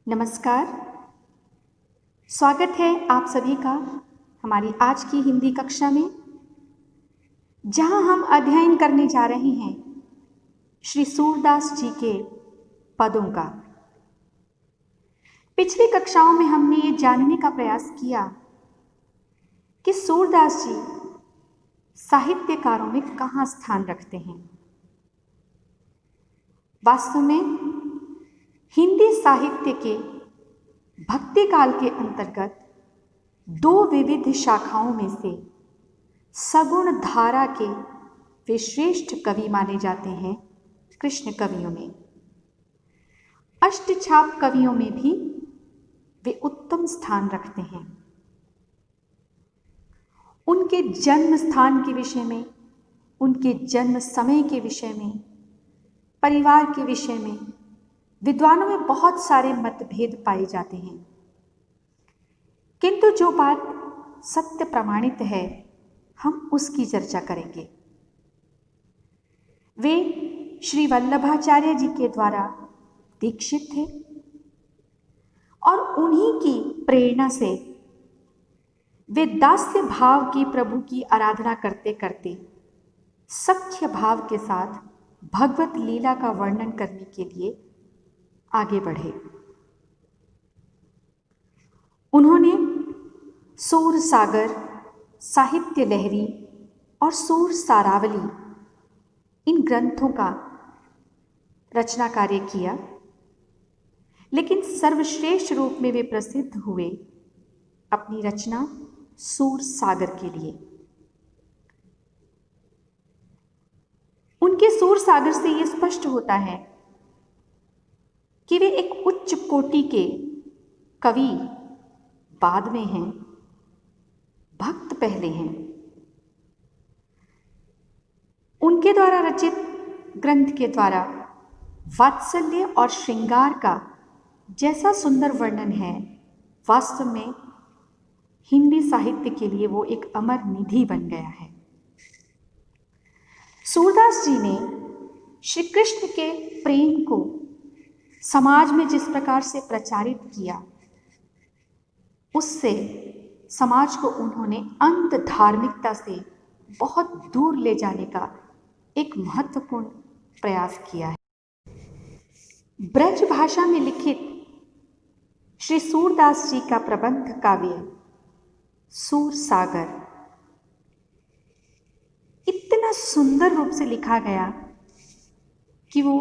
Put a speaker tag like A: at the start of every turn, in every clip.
A: नमस्कार। स्वागत है आप सभी का हमारी आज की हिंदी कक्षा में, जहां हम अध्ययन करने जा रहे हैं श्री सूरदास जी के पदों का। पिछली कक्षाओं में हमने ये जानने का प्रयास किया कि सूरदास जी साहित्यकारों में कहाँ स्थान रखते हैं। वास्तव में हिंदी साहित्य के भक्ति काल के अंतर्गत दो विविध शाखाओं में से सगुण धारा के वे श्रेष्ठ कवि माने जाते हैं। कृष्ण कवियों में, अष्टछाप कवियों में भी वे उत्तम स्थान रखते हैं। उनके जन्म स्थान के विषय में, उनके जन्म समय के विषय में, परिवार के विषय में विद्वानों में बहुत सारे मतभेद पाए जाते हैं, किंतु जो बात सत्य प्रमाणित है हम उसकी चर्चा करेंगे। वे श्री वल्लभाचार्य जी के द्वारा दीक्षित थे और उन्हीं की प्रेरणा से वे दास्य भाव की प्रभु की आराधना करते करते सख्य भाव के साथ भगवत लीला का वर्णन करने के लिए आगे बढ़े। उन्होंने सूर सागर, साहित्य लहरी और सूर सारावली इन ग्रंथों का रचना कार्य किया, लेकिन सर्वश्रेष्ठ रूप में वे प्रसिद्ध हुए अपनी रचना सूर सागर के लिए। उनके सूर सागर से ये स्पष्ट होता है कि वे एक उच्च कोटि के कवि बाद में हैं, भक्त पहले हैं। उनके द्वारा रचित ग्रंथ के द्वारा वात्सल्य और श्रृंगार का जैसा सुंदर वर्णन है, वास्तव में हिंदी साहित्य के लिए वो एक अमर निधि बन गया है। सूरदास जी ने श्री कृष्ण के प्रेम को समाज में जिस प्रकार से प्रचारित किया, उससे समाज को उन्होंने अंध धार्मिकता से बहुत दूर ले जाने का एक महत्वपूर्ण प्रयास किया है। ब्रज भाषा में लिखित श्री सूरदास जी का प्रबंध काव्य सूर सागर इतना सुंदर रूप से लिखा गया कि वो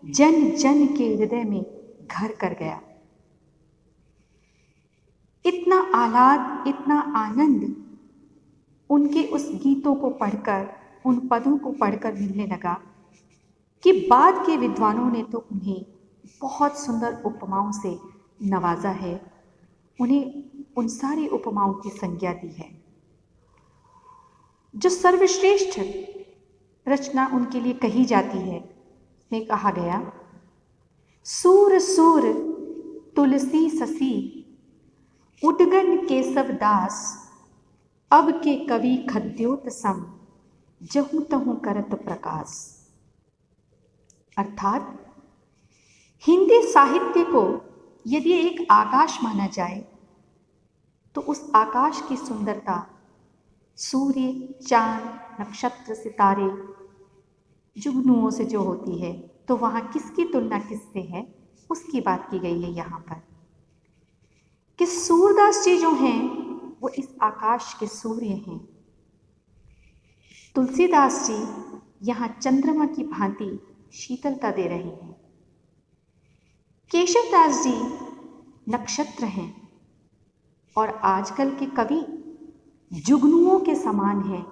A: जन जन के हृदय में घर कर गया। इतना आह्लाद, इतना आनंद उनके उस गीतों को पढ़कर, उन पदों को पढ़कर मिलने लगा कि बाद के विद्वानों ने तो उन्हें बहुत सुंदर उपमाओं से नवाजा है, उन्हें उन सारी उपमाओं की संज्ञा दी है। जो सर्वश्रेष्ठ रचना उनके लिए कही जाती है, में कहा गया, सूर सूर तुलसी ससी उडगन केशव दास, अब के कवि खद्योत सम जहूं तहूं करत प्रकाश। अर्थात हिंदी साहित्य को यदि एक आकाश माना जाए तो उस आकाश की सुंदरता सूर्य, चांद, नक्षत्र, सितारे, जुगनुओं से जो होती है, तो वहाँ किसकी तुलना किससे है, उसकी बात की गई है यहाँ पर कि सूरदास जी जो हैं वो इस आकाश के सूर्य हैं। तुलसीदास जी यहाँ चंद्रमा की भांति शीतलता दे रहे हैं। केशवदास जी नक्षत्र हैं और आजकल के कवि जुगनुओं के समान हैं,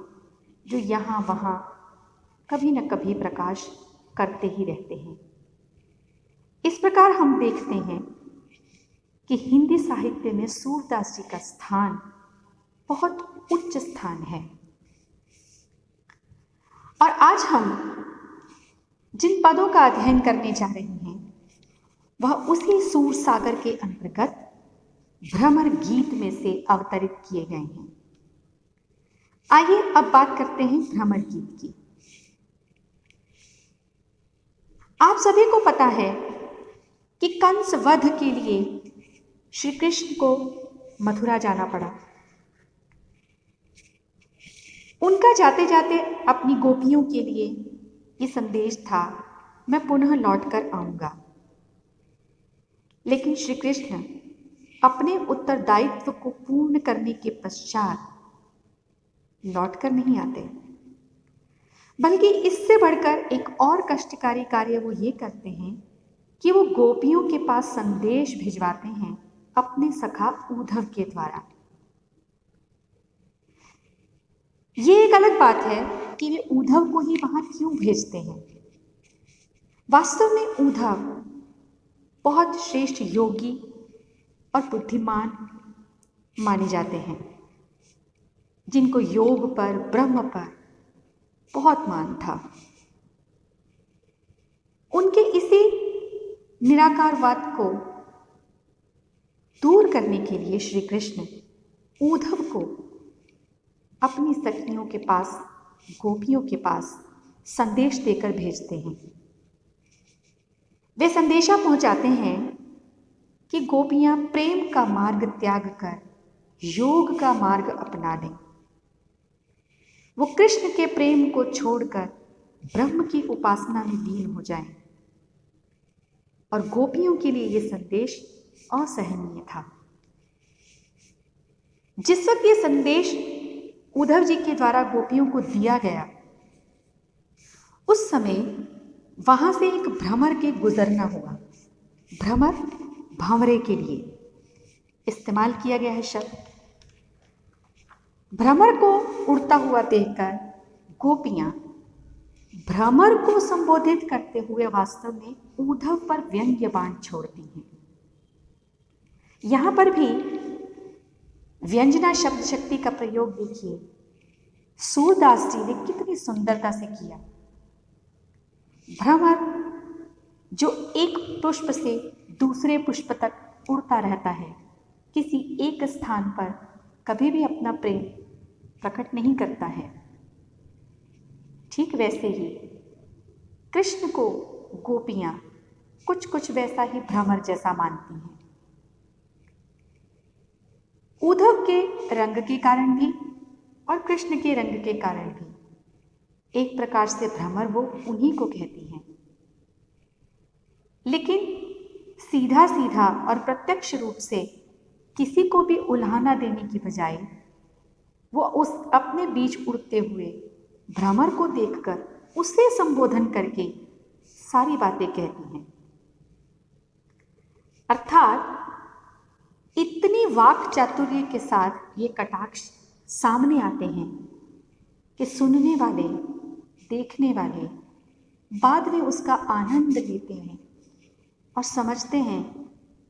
A: जो यहाँ वहाँ कभी न कभी प्रकाश करते ही रहते हैं। इस प्रकार हम देखते हैं कि हिंदी साहित्य में सूरदास जी का स्थान बहुत उच्च स्थान है। और आज हम जिन पदों का अध्ययन करने जा रहे हैं वह उसी सूर सागर के अंतर्गत भ्रमर गीत में से अवतरित किए गए हैं। आइए अब बात करते हैं भ्रमर गीत की। आप सभी को पता है कि कंस वध के लिए श्री कृष्ण को मथुरा जाना पड़ा। उनका जाते जाते अपनी गोपियों के लिए ये संदेश था, मैं पुनः लौट कर आऊंगा। लेकिन श्री कृष्ण अपने उत्तरदायित्व को पूर्ण करने के पश्चात लौट कर नहीं आते, बल्कि इससे बढ़कर एक और कष्टकारी कार्य वो ये करते हैं कि वो गोपियों के पास संदेश भिजवाते हैं अपने सखा उद्धव के द्वारा। ये एक अलग बात है कि वे उद्धव को ही वहां क्यों भेजते हैं। वास्तव में उद्धव बहुत श्रेष्ठ योगी और बुद्धिमान माने जाते हैं, जिनको योग पर, ब्रह्म पर बहुत मान था। उनके इसी निराकारवाद को दूर करने के लिए श्री कृष्ण उद्धव को अपनी सखियों के पास, गोपियों के पास संदेश देकर भेजते हैं। वे संदेशा पहुंचाते हैं कि गोपियां प्रेम का मार्ग त्याग कर योग का मार्ग अपना लें। वो कृष्ण के प्रेम को छोड़कर ब्रह्म की उपासना में लीन हो जाएं। और गोपियों के लिए ये संदेश असहनीय था। जिस वक्त ये संदेश उद्धव जी के द्वारा गोपियों को दिया गया, उस समय वहां से एक भ्रमर के गुजरना हुआ। भ्रमर भंवरे के लिए इस्तेमाल किया गया है शब्द। भ्रमर को उड़ता हुआ देखकर गोपियां भ्रमर को संबोधित करते हुए वास्तव में उद्धव पर व्यंग्य बाण छोड़ती हैं। यहां पर भी व्यंजना शब्द शक्ति का प्रयोग देखिए, सूरदास जी ने कितनी सुंदरता से किया। भ्रमर जो एक पुष्प से दूसरे पुष्प तक उड़ता रहता है, किसी एक स्थान पर कभी भी अपना प्रेम प्रकट नहीं करता है, ठीक वैसे ही कृष्ण को गोपियां कुछ कुछ वैसा ही भ्रमर जैसा मानती हैं। उद्धव के रंग के कारण भी और कृष्ण के रंग के कारण भी एक प्रकार से भ्रमर वो उन्हीं को कहती हैं। लेकिन सीधा सीधा और प्रत्यक्ष रूप से किसी को भी उल्हाना देने की बजाय वो उस अपने बीच उड़ते हुए भ्रमर को देखकर उसे संबोधन करके सारी बातें कहती हैं। अर्थात इतनी वाक चातुर्य के साथ ये कटाक्ष सामने आते हैं कि सुनने वाले, देखने वाले बाद में उसका आनंद लेते हैं और समझते हैं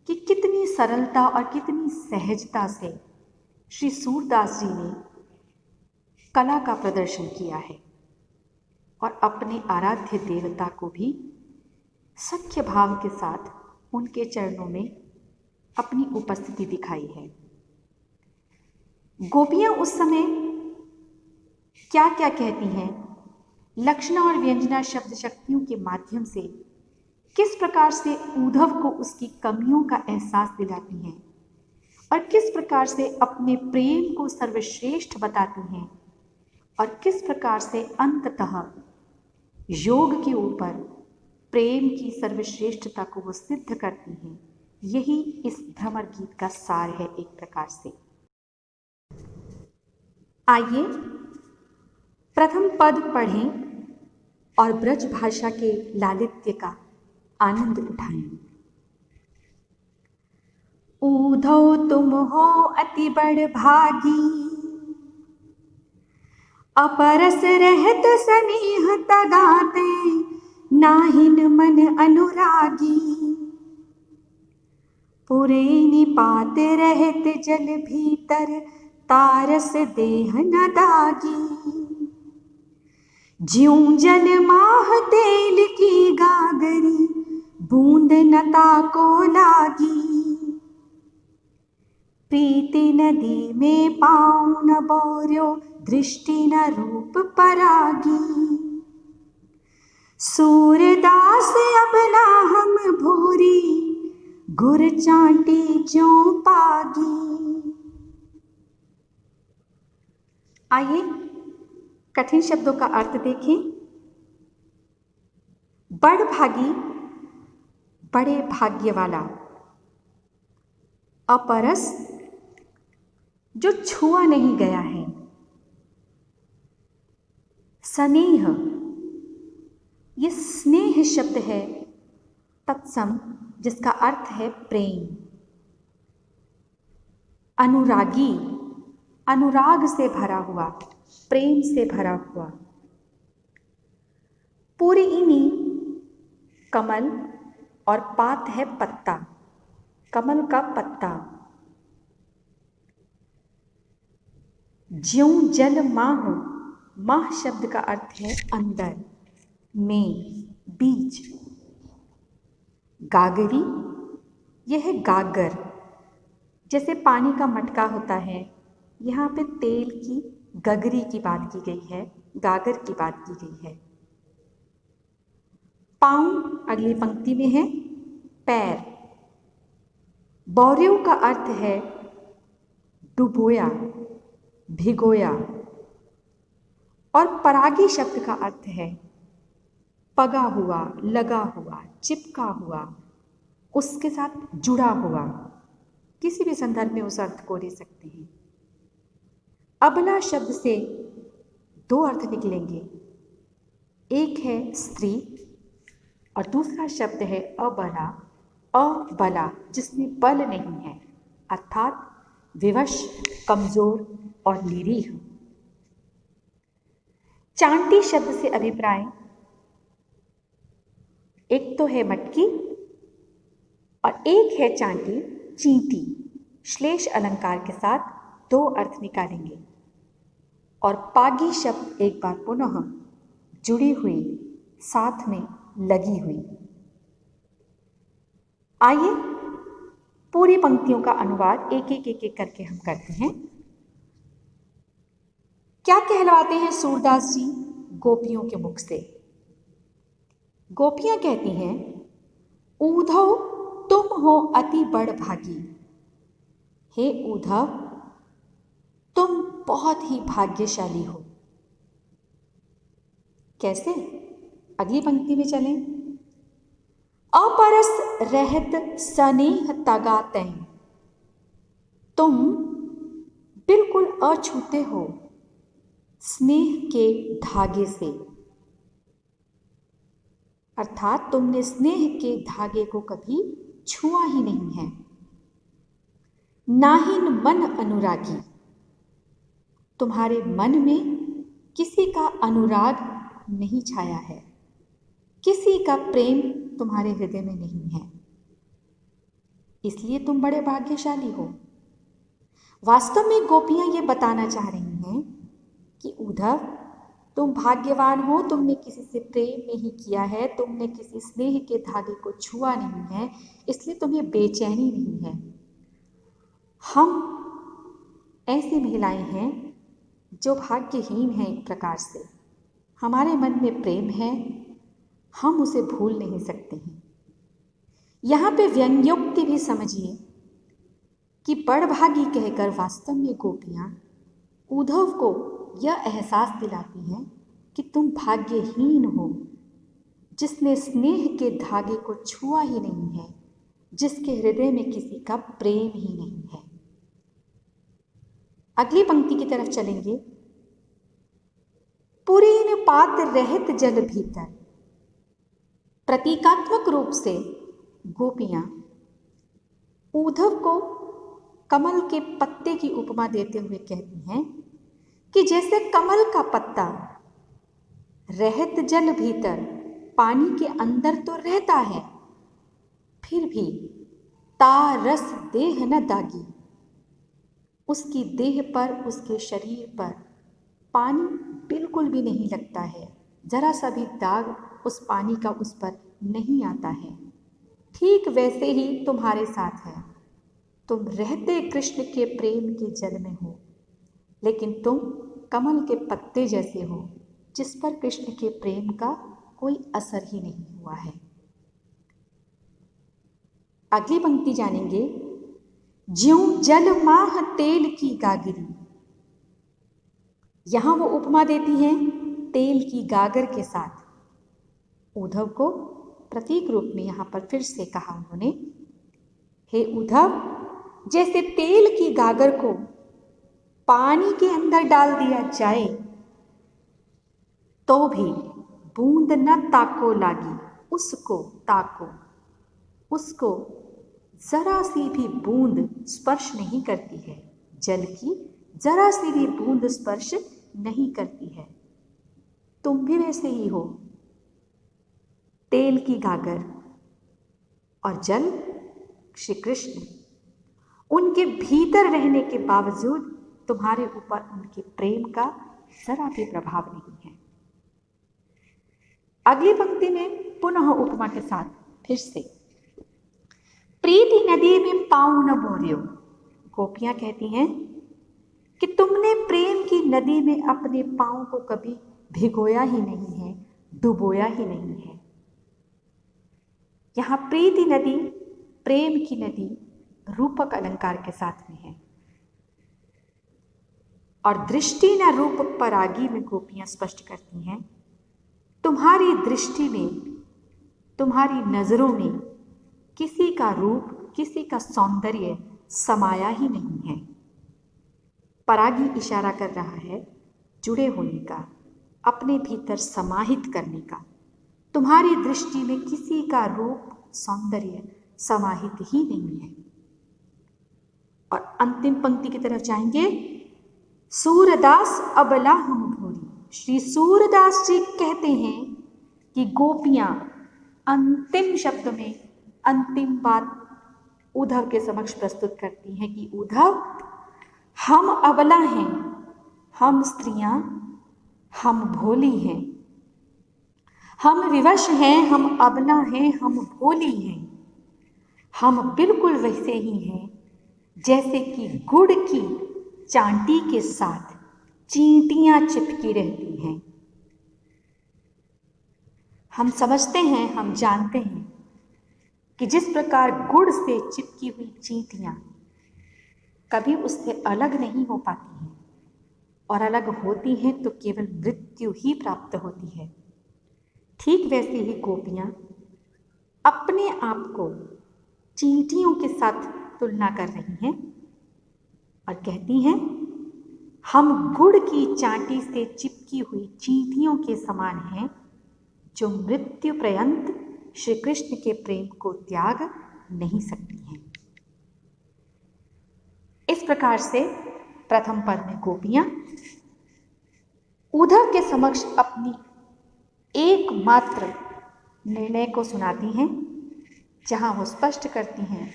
A: कि कितनी सरलता और कितनी सहजता से श्री सूरदास जी ने कला का प्रदर्शन किया है और अपने आराध्य देवता को भी सख्य भाव के साथ उनके चरणों में अपनी उपस्थिति दिखाई है। गोपियां उस समय क्या क्या कहती हैं, लक्षणा और व्यंजना शब्द शक्तियों के माध्यम से किस प्रकार से उद्धव को उसकी कमियों का एहसास दिलाती हैं और किस प्रकार से अपने प्रेम को सर्वश्रेष्ठ बताती हैं और किस प्रकार से अंततः योग के ऊपर प्रेम की सर्वश्रेष्ठता को वो सिद्ध करती हैं, यही इस भ्रमर गीत का सार है एक प्रकार से। आइए प्रथम पद पढ़ें और ब्रज भाषा के लालित्य का आनंद उठाएं। उद्धव तुम हो अति बड़ भागी, अपरस रहत सनेह तगाते, नाहिन मन अनुरागी। पुरे निपात रहत जल भीतर, तारस देह न दागी। ज्यों जल माह तेल की गागरी, बूंद नता को लागी। प्रीति नदी में पाँव न बोर्यो, दृष्टि न रूप परागी। सूरदास अब ना हम भूरी, गुर चांटी ज्यों पागी। आइए कठिन शब्दों का अर्थ देखें। बड़ भागी, बड़े भाग्य वाला। अपरस, जो छुआ नहीं गया है। स्नेह, ये स्नेह शब्द है तत्सम, जिसका अर्थ है प्रेम। अनुरागी, अनुराग से भरा हुआ, प्रेम से भरा हुआ। पूरी इनी, कमल और पात है पत्ता, कमल का पत्ता। ज्यों जल माह, माह शब्द का अर्थ है अंदर, में, बीच। गागरी, यह है गागर, जैसे पानी का मटका होता है, यहाँ पे तेल की गगरी की बात की गई है, गागर की बात की गई है। पाँव अगली पंक्ति में है, पैर। बौर्यों का अर्थ है डुबोया, भिगोया। और परागी शब्द का अर्थ है पगा हुआ, लगा हुआ, चिपका हुआ, उसके साथ जुड़ा हुआ। किसी भी संदर्भ में उस अर्थ को ले सकते हैं। अबला शब्द से दो अर्थ निकलेंगे, एक है स्त्री और दूसरा शब्द है अबला, अबला जिसमें बल नहीं है, अर्थात विवश, कमजोर और निरीह। चांटी शब्द से अभिप्राय, एक तो है मटकी और एक है चांटी, चींटी। श्लेष अलंकार के साथ दो अर्थ निकालेंगे। और पागी शब्द एक बार पुनः जुड़ी हुई, साथ में लगी हुई। आइए पूरी पंक्तियों का अनुवाद एक एक करके हम करते हैं। क्या कहलवाते हैं सूरदास जी गोपियों के मुख से? गोपियां कहती हैं, ऊधव तुम हो अति बड़ भागी। हे उद्धव, तुम बहुत ही भाग्यशाली हो। कैसे? अगली पंक्ति में चलें। अपरस रहत स्नेह तगा तैं, तुम बिल्कुल अछूते हो स्नेह के धागे से, अर्थात तुमने स्नेह के धागे को कभी छुआ ही नहीं है। नाहिन मन अनुरागी, तुम्हारे मन में किसी का अनुराग नहीं छाया है, किसी का प्रेम तुम्हारे हृदय में नहीं है, इसलिए तुम बड़े भाग्यशाली हो। वास्तव में गोपियां ये बताना चाह रही हैं कि उद्धव, तुम भाग्यवान हो, तुमने किसी से प्रेम नहीं किया है, तुमने किसी स्नेह के धागे को छुआ नहीं है, इसलिए तुम्हें बेचैनी नहीं है। हम ऐसी महिलाएं हैं जो भाग्यहीन हैं एक प्रकार से। हमारे मन में प्रेम है, हम उसे भूल नहीं सकते हैं। यहाँ पे व्यंग्योक्ति भी समझिए कि बड़भागी कहकर वास्तव में गोपियाँ उद्धव को यह एहसास दिलाती हैं कि तुम भाग्यहीन हो, जिसने स्नेह के धागे को छुआ ही नहीं है, जिसके हृदय में किसी का प्रेम ही नहीं है। अगली पंक्ति की तरफ चलेंगे। पुरीन पात रहत जल भीतर, प्रतीकात्मक रूप से गोपियां उद्धव को कमल के पत्ते की उपमा देते हुए कहती हैं कि जैसे कमल का पत्ता रहत जल भीतर, पानी के अंदर तो रहता है, फिर भी तारस देह न दागी, उसकी देह पर, उसके शरीर पर पानी बिल्कुल भी नहीं लगता है, जरा सा भी दाग उस पानी का उस पर नहीं आता है। ठीक वैसे ही तुम्हारे साथ है। तुम रहते कृष्ण के प्रेम के जल में हो, लेकिन तुम कमल के पत्ते जैसे हो, जिस पर कृष्ण के प्रेम का कोई असर ही नहीं हुआ है। अगली पंक्ति जानेंगे, ज्यों जल माह तेल की गागरी। यहां वो उपमा देती हैं तेल की गागर के साथ। उद्धव को प्रतीक रूप में यहां पर फिर से कहा उन्होंने, हे उद्धव, जैसे तेल की गागर को पानी के अंदर डाल दिया जाए तो भी बूंद न ताको लागी, उसको ताको, उसको जरा सी भी बूंद स्पर्श नहीं करती है, जल की जरा सी भी बूंद स्पर्श नहीं करती है। तुम भी वैसे ही हो, तेल की गागर और जल श्री कृष्ण, उनके भीतर रहने के बावजूद तुम्हारे ऊपर उनके प्रेम का जरा भी प्रभाव नहीं है। अगली पंक्ति में पुनः उपमा के साथ फिर से, प्रीति नदी में पाँव न बोरियो। गोपियां कहती हैं कि तुमने प्रेम की नदी में अपने पाँव को कभी भिगोया ही नहीं है, डुबोया ही नहीं है। यहां प्रीति नदी, प्रेम की नदी रूपक अलंकार के साथ में है। और दृष्टि न रूप परागी में गोपियां स्पष्ट करती हैं, तुम्हारी दृष्टि में, तुम्हारी नजरों में किसी का रूप, किसी का सौंदर्य समाया ही नहीं है। परागी इशारा कर रहा है जुड़े होने का, अपने भीतर समाहित करने का। तुम्हारी दृष्टि में किसी का रूप, सौंदर्य समाहित ही नहीं है। और अंतिम पंक्ति की तरफ जाएंगे, सूरदास अबला हम भोरी। श्री सूरदास जी कहते हैं कि गोपियां अंतिम शब्द में अंतिम बात उद्धव के समक्ष प्रस्तुत करती हैं कि उद्धव, हम अबला हैं, हम स्त्रियां, हम भोली हैं, हम विवश हैं, हम अबला हैं, हम भोली हैं। हम बिल्कुल वैसे ही हैं जैसे कि गुड़ की चांटी के साथ चींटियां चिपकी रहती हैं। हम समझते हैं, हम जानते हैं कि जिस प्रकार गुड़ से चिपकी हुई चींटियां कभी उससे अलग नहीं हो पाती हैं, और अलग होती हैं तो केवल मृत्यु ही प्राप्त होती है, ठीक वैसे ही गोपियां अपने आप को चींटियों के साथ तुलना कर रही हैं और कहती हैं, हम गुड़ की चांटी से चिपकी हुई चींटियों के समान हैं जो मृत्यु पर्यंत श्री कृष्ण के प्रेम को त्याग नहीं सकती हैं। इस प्रकार से प्रथम पद में गोपियां उद्धव के समक्ष अपनी एकमात्र निर्णय को सुनाती हैं, जहां वो स्पष्ट करती हैं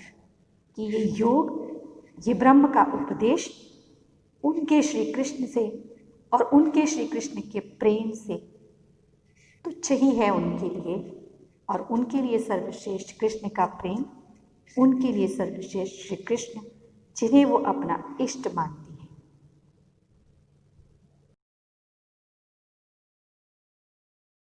A: कि ये योग, ये ब्रह्म का उपदेश उनके श्री कृष्ण से और उनके श्री कृष्ण के प्रेम से तुच्छ ही है उनके लिए, और उनके लिए सर्वश्रेष्ठ कृष्ण का प्रेम, उनके लिए सर्वश्रेष्ठ श्री कृष्ण जिन्हें वो अपना इष्ट मानते